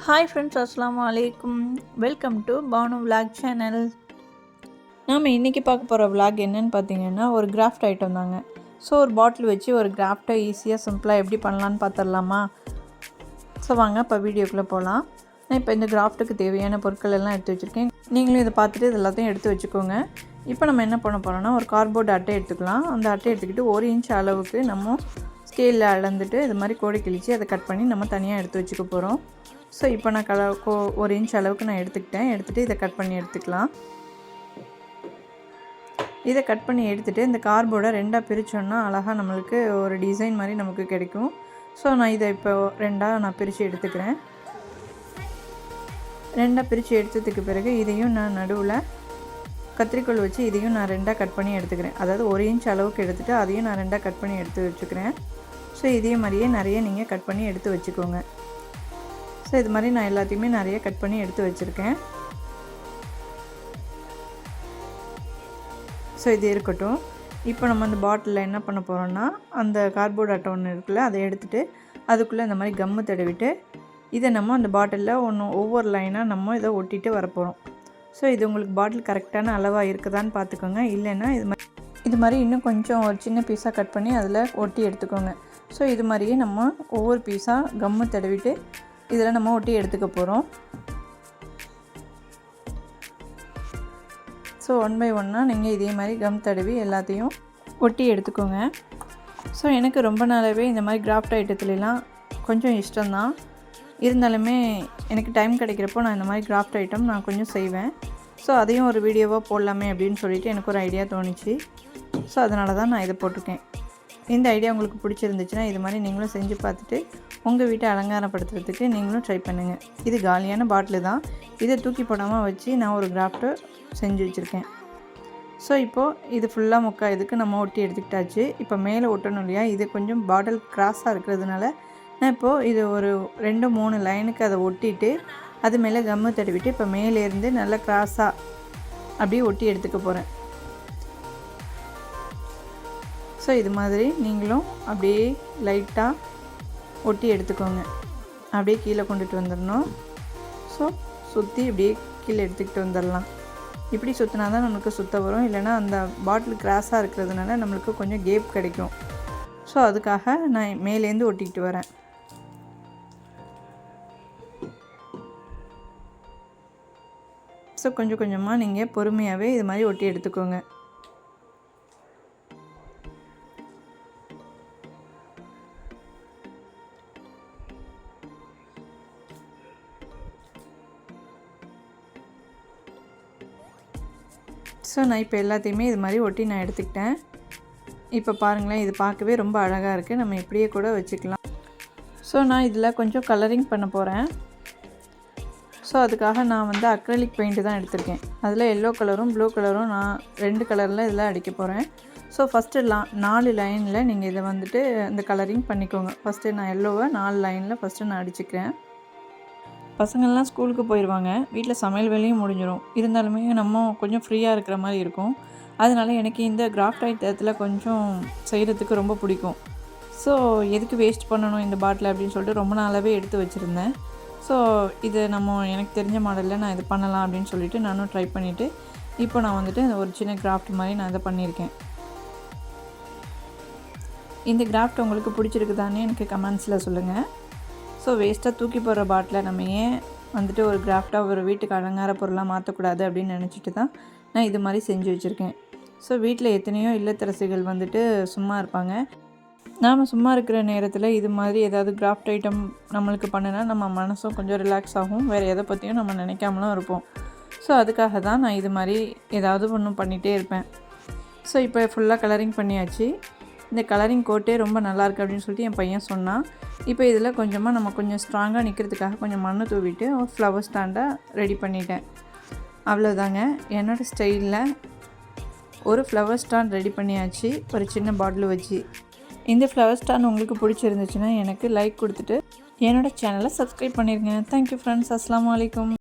Hi friends, அஸ்ஸலாமு அலைக்கும். Welcome to Banu vlog channel. நாம் இன்றைக்கி பார்க்க போகிற விளாக் என்னென்னு பார்த்தீங்கன்னா, ஒரு கிராஃப்ட் ஐட்டம் தாங்க. ஸோ ஒரு பாட்டில் வச்சு ஒரு கிராஃப்டை ஈஸியாக சிம்பிளாக எப்படி பண்ணலான்னு பார்த்துடலாமா? ஸோ வாங்க இப்போ வீடியோக்குள்ளே போகலாம். நான் இப்போ இந்த கிராஃப்ட்டுக்கு தேவையான பொருட்கள் எல்லாம் எடுத்து வச்சுருக்கேன். நீங்களும் இதை பார்த்துட்டு இது எல்லாத்தையும் எடுத்து வச்சுக்கோங்க. இப்போ நம்ம என்ன பண்ண போகிறோம்னா, ஒரு கார்ட்போர்டு அட்டை எடுத்துக்கலாம். அந்த அட்டை எடுத்துக்கிட்டு 1 இன்ச் அளவுக்கு நம்ம ஸ்கேலில் அளந்துட்டு இது மாதிரி கோடை கிழித்து அதை கட் பண்ணி நம்ம தனியாக எடுத்து வச்சுக்க போகிறோம். ஸோ இப்போ நான் 1 இன்ச் அளவுக்கு நான் எடுத்துகிட்டு இதை கட் பண்ணி எடுத்துக்கலாம். இதை கட் பண்ணி எடுத்துகிட்டு இந்த கார்ட்போர்டை 2ஆக பிரித்தோன்னா அழகாக நம்மளுக்கு ஒரு டிசைன் மாதிரி நமக்கு கிடைக்கும். ஸோ நான் இதை இப்போ 2ஆக நான் பிரித்து எடுத்துக்கிறேன். 2ஆக பிரித்து எடுத்ததுக்கு பிறகு இதையும் நான் நடுவில் கத்திரிக்கோல் வச்சு இதையும் நான் 2ஆக கட் பண்ணி எடுத்துக்கிறேன். அதாவது 1 இன்ச் அளவுக்கு எடுத்துகிட்டு அதையும் நான் 2ஆக கட் பண்ணி எடுத்து வச்சுக்கிறேன். ஸோ இதே மாதிரியே நிறைய நீங்கள் கட் பண்ணி எடுத்து வச்சுக்கோங்க. ஸோ இது மாதிரி நான் எல்லாத்தையுமே நிறைய கட் பண்ணி எடுத்து வச்சுருக்கேன். ஸோ இது இருக்கட்டும். இப்போ நம்ம அந்த பாட்டிலில் என்ன பண்ண போகிறோன்னா, அந்த கார்ட்போர்ட் அட்டை ஒன்று இருக்குல்ல, அதை எடுத்துகிட்டு அதுக்குள்ளே இந்த மாதிரி கம்மு தடவிட்டு இதை நம்ம அந்த பாட்டிலில் ஒவ்வொரு லைனாக நம்ம இதை ஒட்டிகிட்டு வரப்போகிறோம். ஸோ இது உங்களுக்கு பாட்டில் கரெக்டான அளவாக இருக்குதான்னு பார்த்துக்கோங்க. இல்லைன்னா இது மாதிரி இன்னும் கொஞ்சம் ஒரு சின்ன பீஸாக கட் பண்ணி அதில் ஒட்டி எடுத்துக்கோங்க. ஸோ இது மாதிரியே நம்ம ஒவ்வொரு பீஸாக கம்மு தடவிட்டு இதில் நம்ம ஒட்டி எடுத்துக்க போகிறோம். ஸோ 1 பை 1 நீங்கள் இதே மாதிரி கம் தடவி எல்லாத்தையும் ஒட்டி எடுத்துக்கோங்க. ஸோ எனக்கு ரொம்ப நாளாகவே இந்த மாதிரி கிராஃப்ட் ஐட்டத்துலலாம் கொஞ்சம் இஷ்டம்தான். இருந்தாலுமே எனக்கு டைம் கிடைக்கிறப்போ நான் இந்த மாதிரி கிராஃப்ட் ஐட்டம் நான் கொஞ்சம் செய்வேன். ஸோ அதையும் ஒரு வீடியோவாக போடலாமே அப்படின்னு சொல்லிட்டு எனக்கு ஒரு ஐடியா தோணுச்சு. ஸோ அதனால தான் நான் இதை போட்டிருக்கேன். இந்த ஐடியா உங்களுக்கு பிடிச்சிருந்துச்சுன்னா இது மாதிரி நீங்களும் செஞ்சு பார்த்துட்டு உங்கள் வீட்டை அலங்காரப்படுத்துறதுக்கு நீங்களும் ட்ரை பண்ணுங்கள். இது காலியான பாட்டிலு தான். இதை தூக்கி போடாமல் வச்சு நான் ஒரு கிராஃப்ட்டு செஞ்சு வச்சுருக்கேன். ஸோ இப்போது இது ஃபுல்லாக இதுக்கு நம்ம ஒட்டி எடுத்துக்கிட்டாச்சு. இப்போ மேலே ஒட்டணும் இல்லையா, இது கொஞ்சம் பாட்டில் கிராஸாக இருக்கிறதுனால நான் இப்போது இது ஒரு 2-3 லைனுக்கு அதை ஒட்டிட்டு அது மேலே கம்மு தடவிட்டு இப்போ மேலேருந்து நல்லா கிராஸாக அப்படியே ஒட்டி எடுத்துக்க போகிறேன். ஸோ இது மாதிரி நீங்களும் அப்படியே லைட்டாக ஒட்டி எடுத்துக்கோங்க. அப்படியே கீழே கொண்டுட்டு வந்துடணும். ஸோ சுற்றி இப்படியே கீழே எடுத்துக்கிட்டு வந்துடலாம். இப்படி சுற்றினா தான் நம்மளுக்கு சுத்த வரும். இல்லைனா அந்த பாட்டில் கிராஸாக இருக்கிறதுனால நம்மளுக்கு கொஞ்சம் கேப் கிடைக்கும். ஸோ அதுக்காக நான் மேலேருந்து ஒட்டிக்கிட்டு வரேன். ஸோ கொஞ்சம் கொஞ்சமாக நீங்கள் பொறுமையாகவே இது மாதிரி ஒட்டி எடுத்துக்கோங்க. ஸோ நான் இப்போ எல்லாத்தையுமே இது மாதிரி ஒட்டி நான் எடுத்துக்கிட்டேன். இப்போ பாருங்களேன், இது பார்க்கவே ரொம்ப அழகாக இருக்குது. நம்ம இப்படியே கூட வச்சுக்கலாம். ஸோ நான் இதில் கொஞ்சம் கலரிங் பண்ண போகிறேன். ஸோ அதுக்காக நான் அக்ரிலிக் பெயிண்ட்டு தான் எடுத்திருக்கேன். அதில் எல்லோ கலரும் ப்ளூ கலரும் நான் 2 கலரில் இதில் அடிக்க போகிறேன். ஸோ ஃபஸ்ட்டு 4 லைனில் நீங்கள் இதை இந்த கலரிங் பண்ணிக்கோங்க. ஃபஸ்ட்டு நான் எல்லோவை 4 லைனில் ஃபஸ்ட்டு நான் அடிச்சுக்கிறேன். பசங்கள்லாம் ஸ்கூலுக்கு போயிடுவாங்க. வீட்டில் சமையல் வேலையும் முடிஞ்சிடும். இருந்தாலுமே நம்ம கொஞ்சம் ஃப்ரீயாக இருக்கிற மாதிரி இருக்கும். அதனால எனக்கு இந்த கிராஃப்ட் ஐட்டத்தில் கொஞ்சம் செய்கிறதுக்கு ரொம்ப பிடிக்கும். ஸோ எதுக்கு வேஸ்ட் பண்ணணும் இந்த பாட்டில் அப்படின்னு சொல்லிட்டு ரொம்ப நாளாகவே எடுத்து வச்சுருந்தேன். ஸோ இது எனக்கு தெரிஞ்ச மாடலில் நான் இது பண்ணலாம் அப்படின்னு சொல்லிட்டு நானும் ட்ரை பண்ணிவிட்டு இப்போ நான் ஒரு சின்ன கிராஃப்ட் மாதிரி நான் இதை பண்ணியிருக்கேன். இந்த கிராஃப்ட் உங்களுக்கு பிடிச்சிருக்குதானே எனக்கு கமெண்ட்ஸில் சொல்லுங்கள். ஸோ வேஸ்ட்டாக தூக்கி போடுற பாட்டில் நம்ம ஏன் ஒரு கிராஃப்டாக ஒரு வீட்டுக்கு அலங்கார பொருளாக மாற்றக்கூடாது அப்படின்னு நினச்சிட்டு தான் நான் இது மாதிரி செஞ்சு வச்சுருக்கேன். ஸோ வீட்டில் எத்தனையோ இல்லத்தரசிகள் சும்மா இருப்பாங்க. நாம் சும்மா இருக்கிற நேரத்தில் இது மாதிரி ஏதாவது கிராஃப்ட் ஐட்டம் நம்மளுக்கு பண்ணினா நம்ம மனசும் கொஞ்சம் ரிலாக்ஸ் ஆகும். வேறு எதை பற்றியும் நம்ம நினைக்காமலும் இருப்போம். ஸோ அதுக்காக தான் நான் இது மாதிரி ஏதாவது ஒன்று பண்ணிகிட்டே இருப்பேன். ஸோ இப்போ ஃபுல்லாக கலரிங் பண்ணியாச்சு. இந்த கலரிங் கோட்டே ரொம்ப நல்லாயிருக்கு அப்படின்னு சொல்லிட்டு என் பையன் சொன்னான். இப்போ இதில் கொஞ்சமாக நம்ம கொஞ்சம் ஸ்ட்ராங்காக நிற்கிறதுக்காக கொஞ்சம் மண் தூவிட்டு ஒரு ஃப்ளவர் ஸ்டாண்டை ரெடி பண்ணிட்டேன். அவ்வளோதாங்க, என்னோடய ஸ்டைலில் ஒரு ஃப்ளவர் ஸ்டாண்ட் ரெடி பண்ணியாச்சு, ஒரு சின்ன பாட்டில் வச்சு. இந்த ஃப்ளவர் ஸ்டாண்ட் உங்களுக்கு பிடிச்சிருந்துச்சுன்னா எனக்கு லைக் கொடுத்துட்டு என்னோடய சேனலை சப்ஸ்கிரைப் பண்ணிடுங்க. Thank you friends. அஸ்ஸலாமு அலைக்கும்.